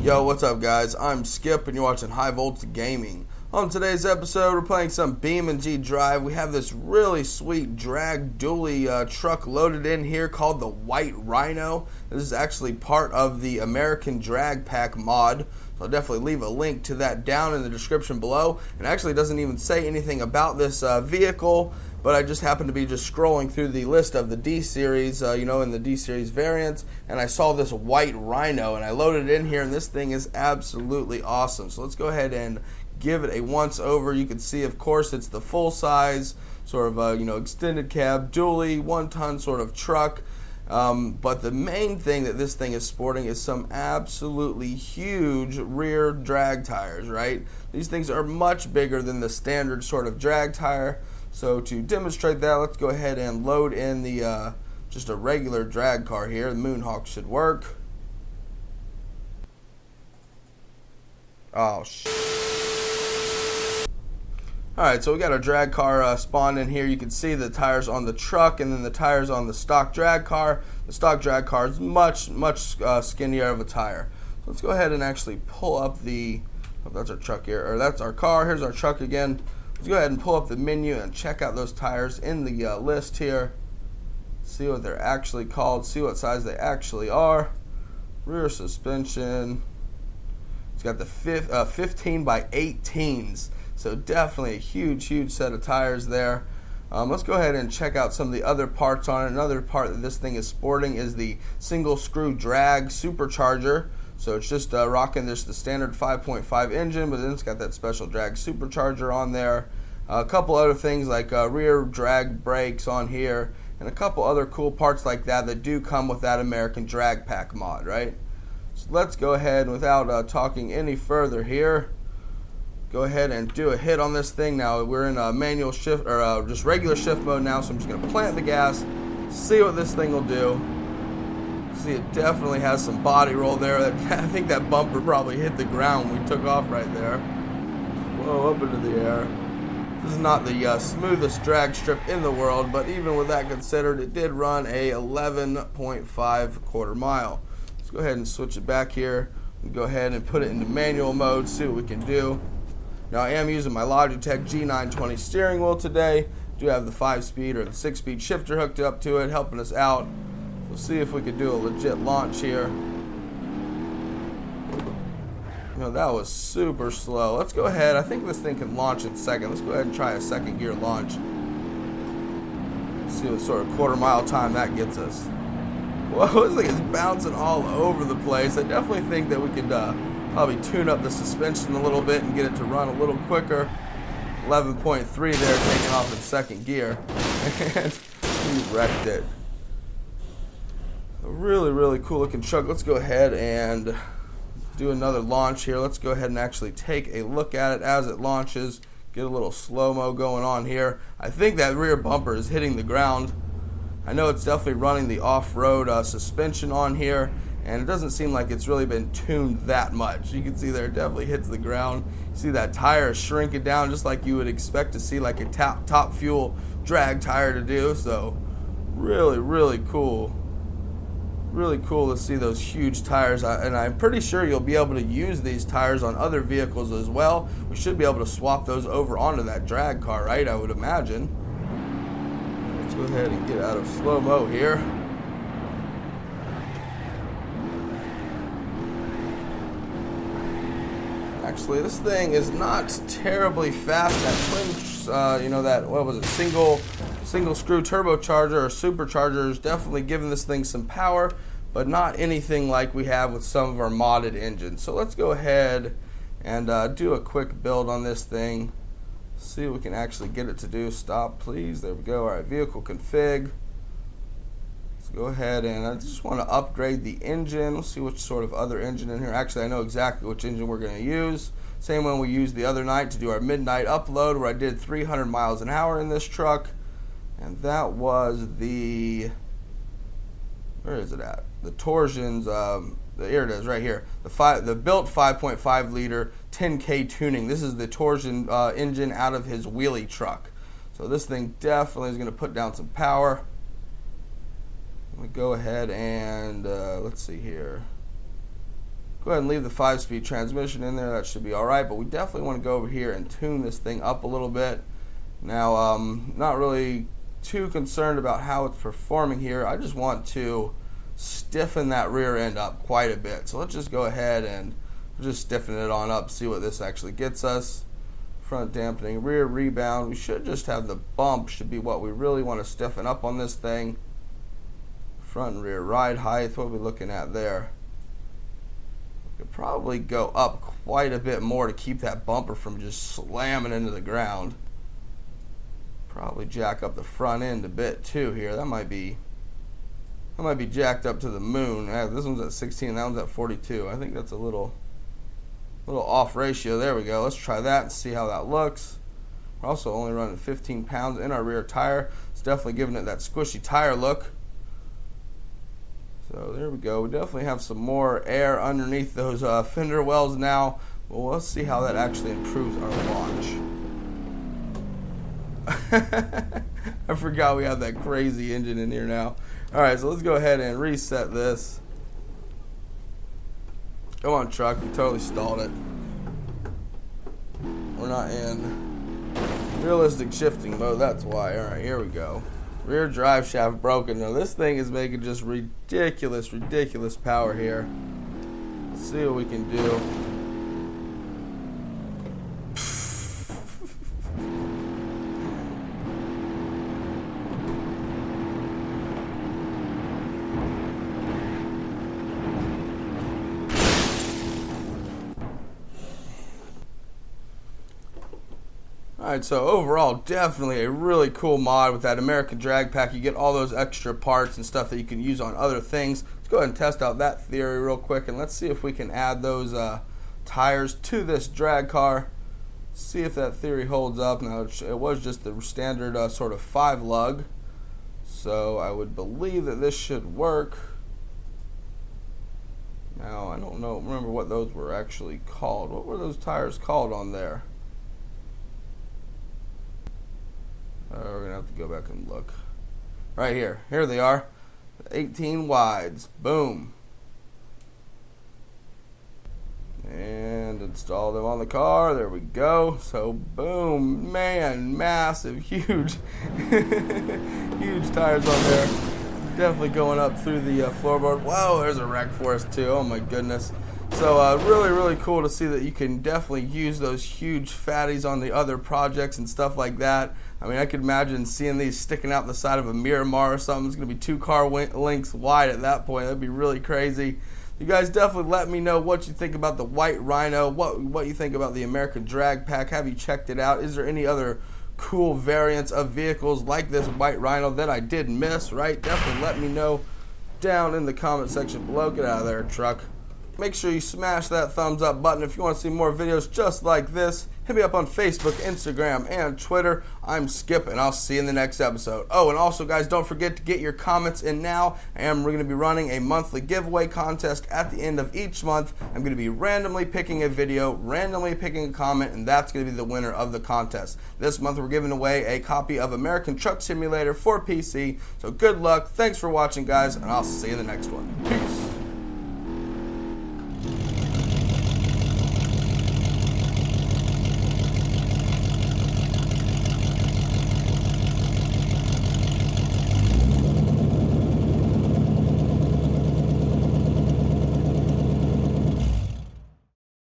Yo, what's up guys? I'm Skip and you're watching HighVoltsGaming. On today's episode, we're playing some BeamNG.drive. We have this really sweet drag dually truck loaded in here called the White Rhino. This is actually part of the American Drag Pack mod. So I'll definitely leave a link to that down in the description below. It actually doesn't even say anything about this vehicle, but I just happened to be just scrolling through the list of the D-Series, in the D-Series variants, and I saw this White Rhino, and I loaded it in here, and this thing is absolutely awesome. So let's go ahead and give it a once-over. You can see, of course, it's the full-size, sort of, extended cab, dually, one-ton sort of truck. But the main thing that this thing is sporting is some absolutely huge rear drag tires, right? These things are much bigger than the standard sort of drag tire. So to demonstrate that, let's go ahead and load in the just a regular drag car here. The Moonhawk should work. Oh, Alright, so we got our drag car spawned in here. You can see the tires on the truck and then the tires on the stock drag car. The stock drag car is much skinnier of a tire. So let's go ahead and actually pull up the, that's our truck here, or that's our car. Here's our truck again. Let's go ahead and pull up the menu and check out those tires in the list here. See what they're actually called, see what size they actually are. Rear suspension. It's got the 15 by 18s. So definitely a huge set of tires there. Let's go ahead and check out some of the other parts on it. Another part that this thing is sporting is the single screw drag supercharger. So it's just rocking the standard 5.5 engine, but then it's got that special drag supercharger on there. A couple other things like rear drag brakes on here, and a couple other cool parts like that that do come with that American Drag Pack mod, right? So let's go ahead, without talking any further here, go ahead and do a hit on this thing. Now we're in a manual shift, or just regular shift mode now, so I'm just going to plant the gas, see what this thing will do. See, it definitely has some body roll there. I think that bumper probably hit the ground when we took off right there. Whoa, up into the air. This is not the smoothest drag strip in the world, but even with that considered, it did run a 11.5 quarter mile. Let's go ahead and switch it back here. Go ahead and put it into manual mode, see what we can do. Now I am using my Logitech G920 steering wheel today. Do have the 5-speed or the 6-speed shifter hooked up to it, helping us out. We'll see if we could do a legit launch here. That was super slow. Let's go ahead. I think this thing can launch in second. Let's go ahead and try a second gear launch. See what sort of quarter mile time that gets us. Whoa, this thing is bouncing all over the place. I definitely think that we could probably tune up the suspension a little bit and get it to run a little quicker. 11.3 there, taking off in second gear. And we wrecked it. A really cool looking truck. Let's go ahead and do another launch here. Let's go ahead and actually take a look at it as it launches. Get a little slow-mo going on here. I think that rear bumper is hitting the ground. I know it's definitely running the off-road suspension on here, and it doesn't seem like it's really been tuned that much. You can see there it definitely hits the ground. You see that tire shrinking down just like you would expect to see like a top fuel drag tire to do. So really cool. Really cool to see those huge tires, and I'm pretty sure you'll be able to use these tires on other vehicles as well. We should be able to swap those over onto that drag car, right? I would imagine. Let's go ahead and get out of slow-mo here. Actually, this thing is not terribly fast. That twin, what was it, single screw turbocharger or supercharger is definitely giving this thing some power, but not anything like we have with some of our modded engines. So let's go ahead and do a quick build on this thing. See what we can actually get it to do. Stop, please. There we go. All right, vehicle config. Let's go ahead and I just want to upgrade the engine. Let's see which sort of other engine in here. Actually, I know exactly which engine we're going to use. Same one we used the other night to do our midnight upload, where I did 300 miles an hour in this truck. And that was the, where is it at? The Torsion's, here it is right here. The built 5.5 liter 10K tuning. This is the Torsion engine out of his wheelie truck. So this thing definitely is going to put down some power. Let me go ahead and let's see here. Go ahead and leave the 5-speed transmission in there. That should be all right, but we definitely want to go over here and tune this thing up a little bit. Now, not really too concerned about how it's performing here. I just want to stiffen that rear end up quite a bit. So let's just go ahead and just stiffen it on up, see what this actually gets us. Front dampening, rear rebound. We should just have the bump, should be what we really want to stiffen up on this thing. Front and rear ride height, what are we looking at there? We could probably go up quite a bit more to keep that bumper from just slamming into the ground. Probably jack up the front end a bit too here. That might be jacked up to the moon. This one's at 16, that one's at 42. I think that's a little off ratio. There we go. Let's try that and see how that looks. We're also only running 15 pounds in our rear tire. It's definitely giving it that squishy tire look. So there we go. We definitely have some more air underneath those fender wells now. Well, let's see how that actually improves our launch. I forgot we have that crazy engine in here now. Alright, so let's go ahead and reset this. Come on, truck. We totally stalled it. We're not in realistic shifting mode, that's why. Alright, here we go. Rear drive shaft broken. Now, this thing is making just ridiculous power here. Let's see what we can do. Alright, so overall, definitely a really cool mod with that American drag pack. You get all those extra parts and stuff that you can use on other things. Let's go ahead and test out that theory real quick, and let's see if we can add those tires to this drag car. See if that theory holds up. Now, it was just the standard sort of 5 lug, so I would believe that this should work. Now, I don't remember what those were actually called. What were those tires called on there? We're going to have to go back and look. Right here. Here they are. 18 wides. Boom. And install them on the car. There we go. So, boom. Man, massive, huge, huge tires on there. Definitely going up through the floorboard. Whoa, there's a wreck for us, too. Oh, my goodness. So, really cool to see that you can definitely use those huge fatties on the other projects and stuff like that. I mean, I could imagine seeing these sticking out the side of a Miramar or something. It's going to be 2 car lengths wide at that point. That'd be really crazy. You guys definitely let me know what you think about the white Rhino, what you think about the American drag pack. Have you checked it out? Is there any other cool variants of vehicles like this white Rhino that I did miss, right? Definitely let me know down in the comment section below. Get out of there, truck. Make sure you smash that thumbs up button if you want to see more videos just like this. Hit me up on Facebook, Instagram, and Twitter. I'm Skip, and I'll see you in the next episode. Oh, and also, guys, don't forget to get your comments in now. We're going to be running a monthly giveaway contest at the end of each month. I'm going to be randomly picking a video, randomly picking a comment, and that's going to be the winner of the contest. This month, we're giving away a copy of American Truck Simulator for PC. So good luck. Thanks for watching, guys, and I'll see you in the next one. Peace.